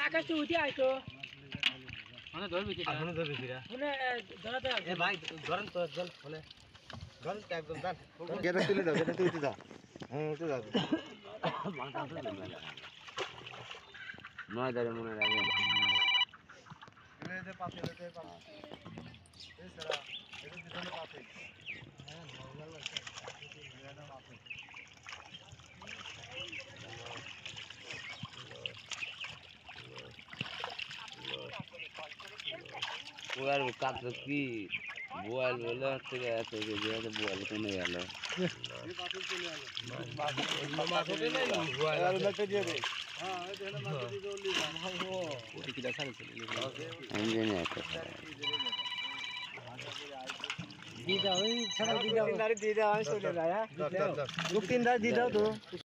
আকাশ তো উঠে আইতো মানে ধরবি কি এখনো ধরবি কিরা মানে ধরাতে এ ভাই ধরেন তো জল মানে ধরেন তো একদম দান গেটা তুলে দাও গেটা তুলে দাও হ্যাঁ উঠে যাবে নয় ধরে মনে রাখবেন এতে পাশে এই সারা এর পিছনে পাশে হ্যাঁ নরমাল আছে এটা পাশে ওয়ার কাজ কি বল বলে থেকে এত যে বল কোনে গেল এই পাশে চলে গেল মাছ ওঠে নাই আর মেটে দিয়ে দে হ্যাঁ এই দেখেন মাছ দিয়ে দৌড়লি ভালো ওটি কি দেখা চলে ইঞ্জিন দি দাও এই ছাড়া দি দাও তিন দাঁড়ি দিয়ে দাও আমি চলে যায় হ্যাঁ 3 দাও দি দাও তো